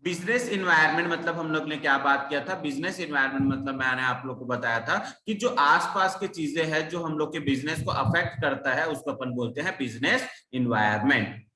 Business environment मतलब हम लोग ने क्या बात किया था? बिजनेस इन्वायरमेंट मतलब मैंने आप लोग को बताया था कि जो आसपास की चीजें हैं जो हम लोग के बिजनेस को अफेक्ट करता है उसको अपन बोलते हैं बिजनेस इन्वायरमेंट।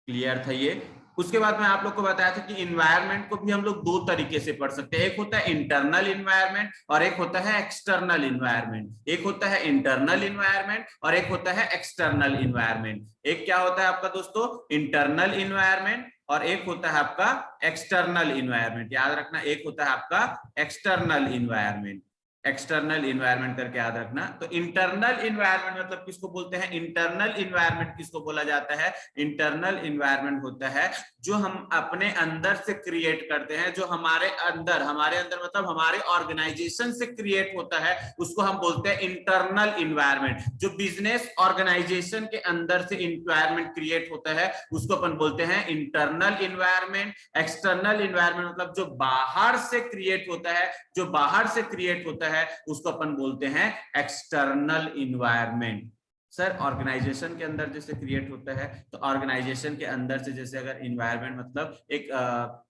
क्लियर था ये? उसके बाद में आप लोग को बताया था कि इन्वायरमेंट को भी हम लोग दो तरीके से पढ़ सकते हैं, एक होता है इंटरनल इन्वायरमेंट और एक होता है एक्सटर्नल इन्वायरमेंट। एक होता है इंटरनल इन्वायरमेंट और एक होता है एक्सटर्नल इन्वायरमेंट। एक क्या होता है आपका दोस्तों? इंटरनल इन्वायरमेंट और एक होता है आपका एक्सटर्नल इन्वायरमेंट। याद रखना, एक होता है आपका एक्सटर्नल इन्वायरमेंट। एक्सटर्नल इन्वायरमेंट करके याद रखना। तो इंटरनल इन्वायरमेंट मतलब किसको बोलते हैं? इंटरनल इन्वायरमेंट किसको बोला जाता है? इंटरनल इन्वायरमेंट होता है जो हम अपने अंदर से क्रिएट करते हैं, जो हमारे अंदर मतलब हमारे ऑर्गेनाइजेशन से क्रिएट होता है, उसको हम बोलते हैं इंटरनल इन्वायरमेंट। जो बिजनेस ऑर्गेनाइजेशन के अंदर से इन्वायरमेंट क्रिएट होता है उसको अपन बोलते हैं इंटरनल इन्वायरमेंट। एक्सटर्नल इन्वायरमेंट मतलब जो बाहर से क्रिएट होता है, जो बाहर से क्रिएट होता है उसको अपन बोलते हैं एक्सटर्नल इन्वायरमेंट। सर ऑर्गेनाइजेशन के अंदर जैसे क्रिएट होता है तो ऑर्गेनाइजेशन के अंदर से जैसे अगर इन्वायरमेंट मतलब एक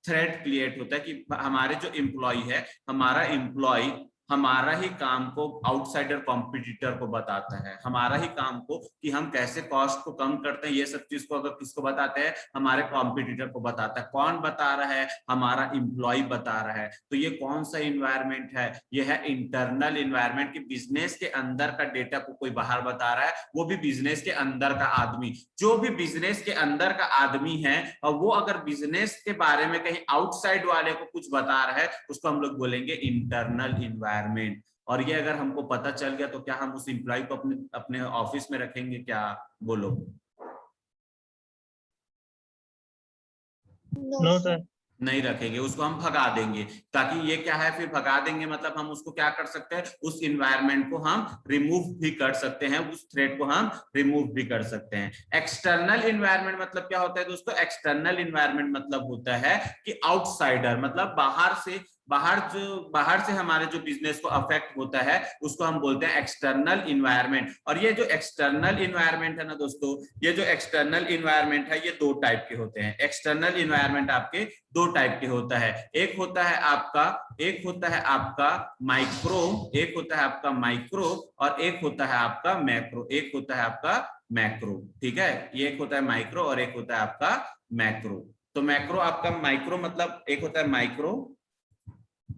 थ्रेट क्रिएट होता है कि हमारे जो एम्प्लॉय है, हमारा एम्प्लॉय हमारा ही काम को आउटसाइडर कॉम्पिटिटर को बताता है, हमारा ही काम को कि हम कैसे कॉस्ट को कम करते हैं, ये सब चीज को अगर किसको बताते हैं? हमारे कॉम्पिटिटर को बताता है। कौन बता रहा है? हमारा एम्प्लॉय बता रहा है। तो ये कौन सा इन्वायरमेंट है? ये है इंटरनल इन्वायरमेंट कि बिजनेस के अंदर का डेटा को कोई बाहर बता रहा है, वो भी बिजनेस के अंदर का आदमी। जो भी बिजनेस के अंदर का आदमी है और वो अगर बिजनेस के बारे में कहीं आउटसाइड वाले को कुछ बता रहा है उसको हम लोग बोलेंगे इंटरनल इन्वायरमेंट। और ये अगर हमको पता चल गया तो क्या हम उस एम्प्लॉय को अपने अपने ऑफिस में रखेंगे क्या? बोलो। No sir. नहीं रखेंगे, उसको हम भगा देंगे। ताकि ये क्या है, फिर भगा देंगे मतलब हम उसको क्या कर सकते हैं? उस इन्वायरमेंट को हम रिमूव भी कर सकते हैं, उस थ्रेट को हम रिमूव भी कर सकते हैं। एक्सटर्नल इन्वायरमेंट मतलब क्या होता है दोस्तों? एक्सटर्नल इन्वायरमेंट मतलब होता है कि आउटसाइडर मतलब बाहर से हमारे जो बिजनेस को अफेक्ट होता है उसको हम बोलते हैं एक्सटर्नल इन्वायरमेंट। और ये जो एक्सटर्नल इन्वायरमेंट है ना दोस्तों, ये जो एक्सटर्नल इन्वायरमेंट है ये दो टाइप के होते हैं। एक्सटर्नल इन्वायरमेंट आपके दो टाइप के होता है। एक होता है आपका माइक्रो, एक होता है आपका माइक्रो और एक होता है आपका मैक्रो, एक होता है आपका मैक्रो। ठीक है, ये एक होता है माइक्रो और एक होता है आपका मैक्रो। तो मैक्रो आपका माइक्रो मतलब एक होता है माइक्रो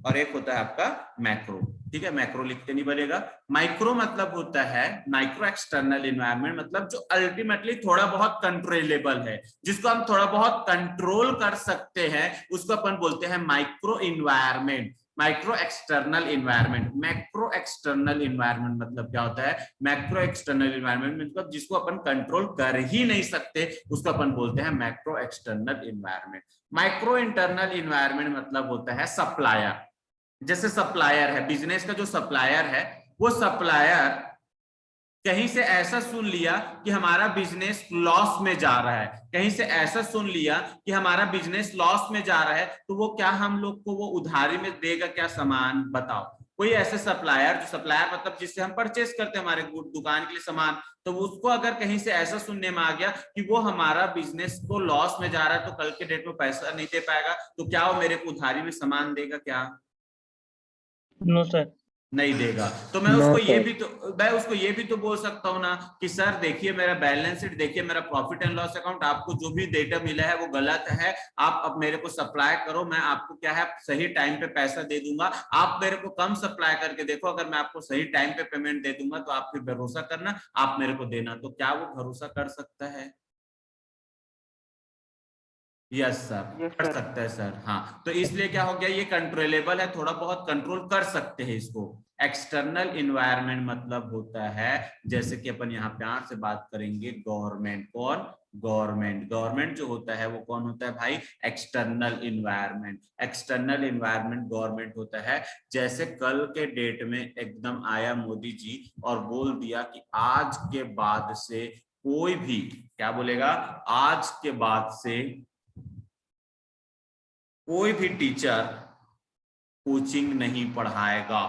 और एक होता है आपका मैक्रो। ठीक है, मैक्रो लिखते नहीं बनेगा। माइक्रो मतलब होता है माइक्रो एक्सटर्नल इन्वायरमेंट, मतलब जो अल्टीमेटली थोड़ा बहुत कंट्रोलेबल है, जिसको हम थोड़ा बहुत कंट्रोल कर सकते हैं, उसको अपन बोलते हैं micro environment. Micro external environment. Macro external environment मतलब क्या होता है? मैक्रो एक्सटर्नल इन्वायरमेंट मतलब जिसको अपन कंट्रोल कर ही नहीं सकते उसको अपन बोलते हैं macro external environment. Micro internal environment मतलब होता है सप्लायर। जैसे सप्लायर है, बिजनेस का जो सप्लायर है, वो सप्लायर कहीं से ऐसा सुन लिया कि हमारा बिजनेस लॉस में जा रहा है, कहीं से ऐसा सुन लिया कि हमारा बिजनेस लॉस में जा रहा है, तो वो क्या हम लोग को वो उधारी में देगा क्या सामान? बताओ। कोई ऐसे सप्लायर, जो सप्लायर मतलब जिससे हम परचेस करते हैं हमारे दुकान के लिए सामान, तो उसको अगर कहीं से ऐसा सुनने में आ गया कि वो हमारा बिजनेस को लॉस में जा रहा है तो कल के डेट में पैसा नहीं दे पाएगा, तो क्या वो मेरे को उधारी में सामान देगा क्या? No sir. नहीं देगा। तो मैं उसको ये भी तो बोल सकता हूँ ना कि सर देखिए मेरा बैलेंस शीट देखिए, मेरा प्रॉफिट एंड लॉस अकाउंट, आपको जो भी डेटा मिला है वो गलत है, आप अब मेरे को सप्लाई करो, मैं आपको क्या है सही टाइम पे पैसा दे दूंगा। आप मेरे को कम सप्लाई करके देखो, अगर मैं आपको सही टाइम पे पेमेंट दे दूंगा तो आप फिर भरोसा करना, आप मेरे को देना। तो क्या वो भरोसा कर सकता है? यस सर, यस कर सर। सकते हैं सर। हाँ, तो इसलिए क्या हो गया, ये कंट्रोलेबल है, थोड़ा बहुत कंट्रोल कर सकते हैं इसको। एक्सटर्नल इन्वायरमेंट मतलब होता है, जैसे कि अपन यहाँ प्यार से बात करेंगे, गवर्नमेंट। कौन? गवर्नमेंट। गवर्नमेंट जो होता है वो कौन होता है भाई? External environment. External environment government होता है। जैसे कल के डेट में एकदम आया मोदी जी और बोल दिया कि आज के बाद से कोई भी, क्या बोलेगा? आज के बाद से कोई भी टीचर कोचिंग नहीं पढ़ाएगा।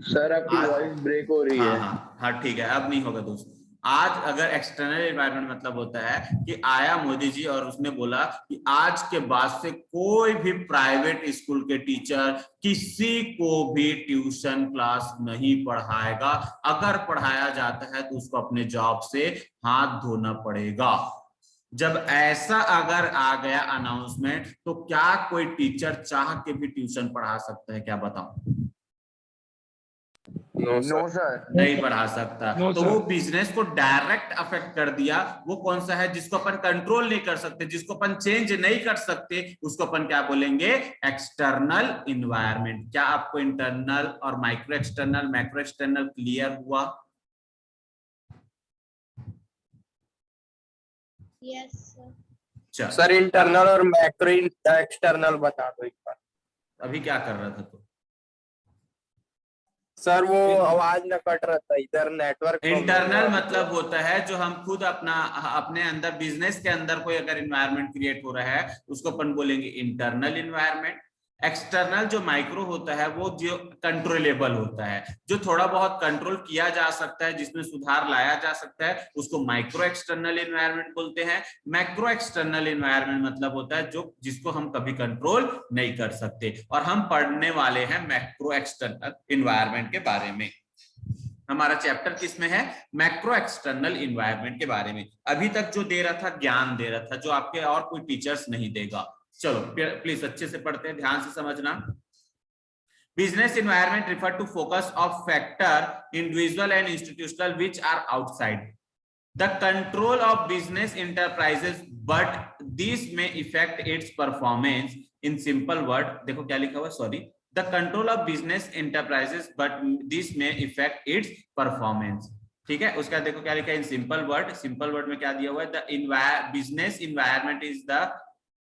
सर आपकी आज, वॉइस ब्रेक हो रही हाँ है। हाँ हाँ ठीक है, अब नहीं होगा दोस्त। आज अगर एक्सटर्नल एनवायरनमेंट मतलब होता है कि आया मोदी जी और उसने बोला कि आज के बाद से कोई भी प्राइवेट स्कूल के टीचर किसी को भी ट्यूशन क्लास नहीं पढ़ाएगा, अगर पढ़ाया जाता है तो उसको अपने जॉब से हाथ धोना पड़ेगा। जब ऐसा अगर आ गया अनाउंसमेंट तो क्या कोई टीचर चाह के भी ट्यूशन पढ़ा सकता है? क्या बताओ? नो सर, नहीं पढ़ा सकता। No, तो sir. वो बिजनेस को डायरेक्ट अफेक्ट कर दिया। वो कौन सा है? जिसको अपन कंट्रोल नहीं कर सकते, जिसको अपन चेंज नहीं कर सकते, उसको अपन क्या बोलेंगे? External environment. क्या आपको इंटरनल और micro external, macro external clear हुआ? यस चल, सर इंटरनल और मैक्रो एक्सटर्नल बता दो एक बार। अभी क्या कर रहा था तू? सर वो आवाज न कट रहा था, इधर नेटवर्क। इंटरनल मतलब होता है जो हम खुद अपने अंदर बिजनेस के अंदर कोई अगर इन्वायरमेंट क्रिएट हो रहा है उसको अपन बोलेंगे इंटरनल इन्वायरमेंट। एक्सटर्नल जो माइक्रो होता है वो जो कंट्रोलेबल होता है, जो थोड़ा बहुत कंट्रोल किया जा सकता है, जिसमें सुधार लाया जा सकता है, उसको माइक्रो एक्सटर्नल इन्वायरमेंट बोलते हैं। मैक्रो एक्सटर्नल इन्वायरमेंट मतलब होता है जो जिसको हम कभी कंट्रोल नहीं कर सकते। और हम पढ़ने वाले हैं मैक्रो एक्सटर्नल इन्वायरमेंट के बारे में। हमारा चैप्टर किसमें है? मैक्रो एक्सटर्नल इन्वायरमेंट के बारे में। अभी तक जो दे रहा था ज्ञान दे रहा था, जो आपके और कोई टीचर्स नहीं देगा। चलो प्लीज अच्छे से पढ़ते हैं, ध्यान से समझना। Business environment refer to focus of factor individual and institutional which are outside the control of business enterprises but this may effect its performance. In simple word देखो क्या लिखा हुआ, sorry, the control of business enterprises but this may affect its performance। ठीक है, उसका देखो क्या लिखा है इन सिंपल वर्ड। सिंपल वर्ड में क्या दिया हुआ है? The business environment is the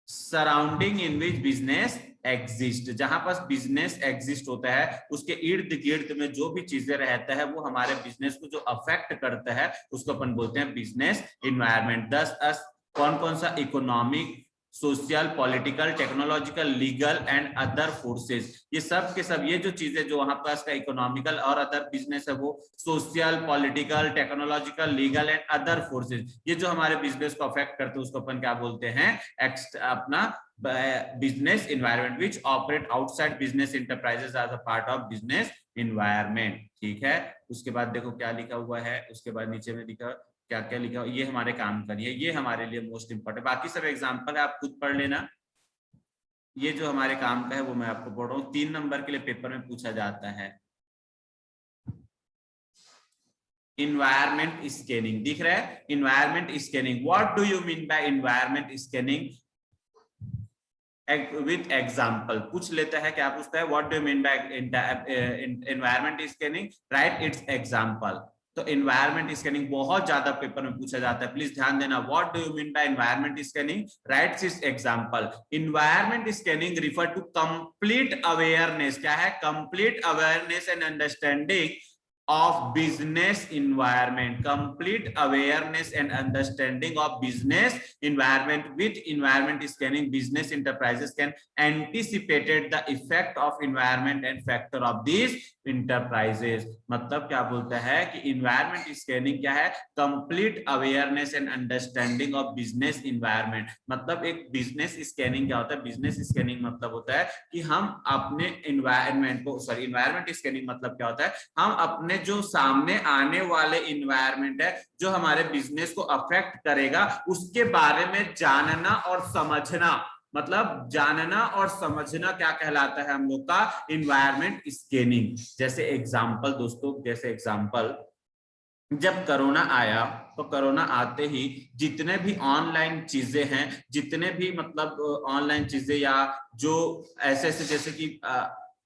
surrounding in which business exist. जहां पर बिजनेस एग्जिस्ट होता है उसके इर्द गिर्द में जो भी चीजें रहता है वो हमारे बिजनेस को जो अफेक्ट करता है उसको अपन बोलते हैं बिजनेस इन्वायरमेंट। दस कौन कौन सा? Economic, social, political, technological, legal and other forces. ये सब के सब ये जो चीजें जो वहां पास का इकोनॉमिकल और अदर बिजनेस है वो social, political, technological, legal and other forces, ये जो हमारे बिजनेस को अफेक्ट करते हैं उसको अपन क्या बोलते हैं? अपना business environment which operate outside business enterprises as a part of business environment. ठीक है, उसके बाद देखो क्या लिखा हुआ है, उसके बाद नीचे में लिखा क्या क्या लिखा, ये हमारे काम करिए, ये हमारे लिए मोस्ट इंपॉर्टेंट। बाकी सब एग्जांपल है, आप खुद पढ़ लेना। ये जो हमारे काम का है वो मैं आपको पढ़ रहा हूँ, 3 नंबर के लिए पेपर में पूछा जाता है। इन्वायरमेंट स्कैनिंग दिख रहा है? Environment scanning, what do you mean by environment scanning? With example पूछ लेता है। क्या पूछता है? What do you mean by environment scanning, right its example. तो इन्वायरमेंट स्कैनिंग बहुत ज्यादा पेपर में पूछा जाता है, प्लीज ध्यान देना। What do you mean by environment scanning, right its example. Environment scanning refer to complete awareness. क्या है? Complete awareness and understanding of business environment, complete awareness and understanding of business environment. With environment scanning, business enterprises can anticipate the effect of environment and factor of these enterprises। मतलब क्या बोलता है कि environment scanning क्या है? complete awareness and understanding of business environment। मतलब एक business scanning क्या होता है? business scanning मतलब होता है कि हम अपने environment को, सॉरी, environment scanning मतलब क्या होता है? हम अपने जो सामने आने वाले इन्वायरमेंट है जो हमारे बिजनेस को अफेक्ट करेगा उसके बारे में जानना और समझना। मतलब जानना और समझना क्या कहलाता है हम लोग का? Environment scanning. जैसे एग्जांपल दोस्तों, जैसे एग्जांपल, जब कोरोना आया तो कोरोना आते ही जितने भी ऑनलाइन चीजें हैं, जितने भी मतलब ऑनलाइन चीजें या जो ऐसे ऐसे जैसे कि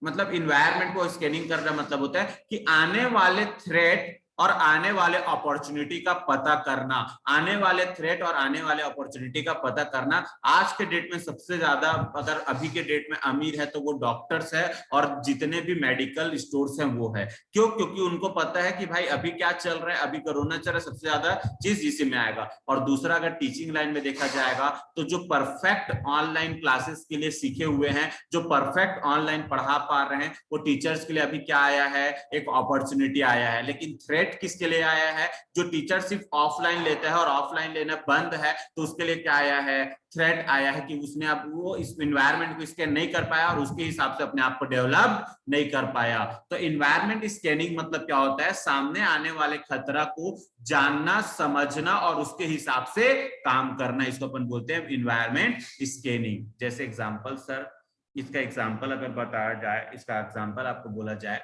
मतलब इन्वायरमेंट को स्कैनिंग करना मतलब होता है कि आने वाले थ्रेट और आने वाले अपॉर्चुनिटी का पता करना। आने वाले थ्रेट और आने वाले अपॉर्चुनिटी का पता करना। आज के डेट में सबसे ज्यादा अगर अभी के डेट में अमीर है तो वो डॉक्टर्स है और जितने भी मेडिकल स्टोर्स हैं वो है। क्यों? क्योंकि उनको पता है कि भाई अभी क्या चल रहा है, अभी कोरोना चल रहा है, सबसे ज्यादा चीज इसी में आएगा। और दूसरा अगर टीचिंग लाइन में देखा जाएगा तो जो परफेक्ट ऑनलाइन क्लासेस के लिए सीखे हुए हैं, जो परफेक्ट ऑनलाइन पढ़ा पा रहे हैं, वो टीचर्स के लिए अभी क्या आया है? एक अपॉर्चुनिटी आया है। लेकिन थ्रेट थ्रेट किसके लिए आया है, जो टीचर सिर्फ ऑफलाइन लेता है और ऑफलाइन लेना बंद है तो उसके लिए क्या आया है, थ्रेट आया है कि उसने अब वो इस इन्वायरमेंट को स्कैन नहीं कर पाया और उसके हिसाब से अपने आप को डेवलप नहीं कर पाया। तो इन्वायरमेंट स्कैनिंग मतलब क्या होता है, सामने आने वाले खतरा को जानना, समझना और उसके हिसाब से काम करना, इसको अपन बोलते हैं इन्वायरमेंट स्कैनिंग। जैसे एग्जांपल सर, इसका एग्जांपल अगर बताया जाए, इसका एग्जांपल आपको बोला जाए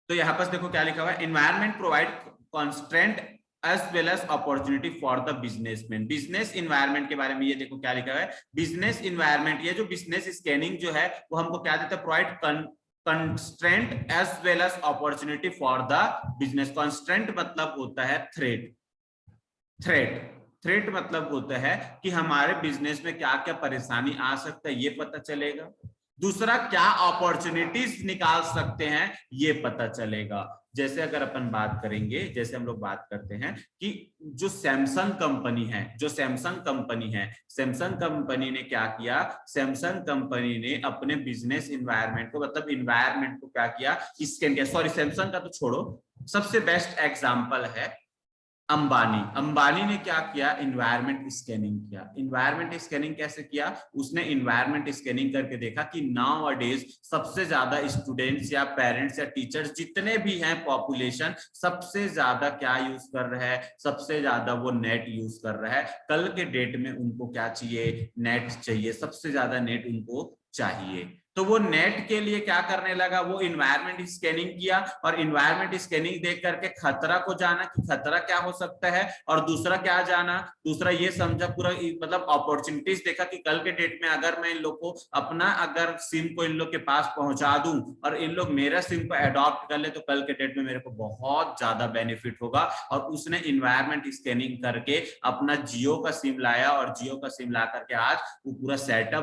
तो यहाँ पर देखो क्या लिखा हुआ है, environment provide constant as well as opportunity for the businessman. Business environment के बारे में ये देखो क्या लिखा हुआ है, बिजनेस इन्वायरमेंट, ये जो बिजनेस स्कैनिंग जो है वो हमको क्या देता है, provide constraint as well as opportunity for the business. Constraint मतलब होता है थ्रेट, थ्रेट मतलब होता है कि हमारे बिजनेस में क्या क्या परेशानी आ सकता है ये पता चलेगा, दूसरा क्या अपॉर्चुनिटीज निकाल सकते हैं ये पता चलेगा। जैसे अगर अपन बात करेंगे, जैसे हम लोग बात करते हैं कि जो सैमसंग कंपनी है, सैमसंग कंपनी ने क्या किया, सैमसंग कंपनी ने अपने बिजनेस इन्वायरमेंट को, मतलब इन्वायरमेंट को क्या किया, स्कैन किया। सॉरी, सैमसंग का तो छोड़ो, सबसे बेस्ट एग्जांपल है अंबानी ने क्या किया, इन्वायरमेंट स्कैनिंग किया। इन्वायरमेंट स्कैनिंग कैसे किया, उसने इन्वायरमेंट स्कैनिंग करके देखा कि नाउ अडेज सबसे ज्यादा स्टूडेंट्स या पेरेंट्स या टीचर्स जितने भी हैं पॉपुलेशन, सबसे ज्यादा क्या यूज कर रहा है, सबसे ज्यादा वो नेट यूज कर रहा है। कल के डेट में उनको क्या चाहिए, नेट चाहिए, सबसे ज्यादा नेट उनको चाहिए। तो वो नेट के लिए क्या करने लगा, वो इन्वायरमेंट स्कैनिंग किया और इन्वायरमेंट स्कैनिंग देख करके खतरा को जाना कि खतरा क्या हो सकता है, और दूसरा क्या जाना, दूसरा ये समझा पूरा, मतलब अपॉर्चुनिटीज देखा कि कल के डेट में अगर मैं इन लोग को अपना अगर सिम को इन लोग के पास पहुंचा दूं और इन लोग मेरा सिम को अडॉप्ट कर ले तो कल के डेट में मेरे को बहुत ज्यादा बेनिफिट होगा। और उसने इन्वायरमेंट स्कैनिंग करके अपना जियो का सिम लाया और जियो का सिम ला करके आज वो पूरा सेटअप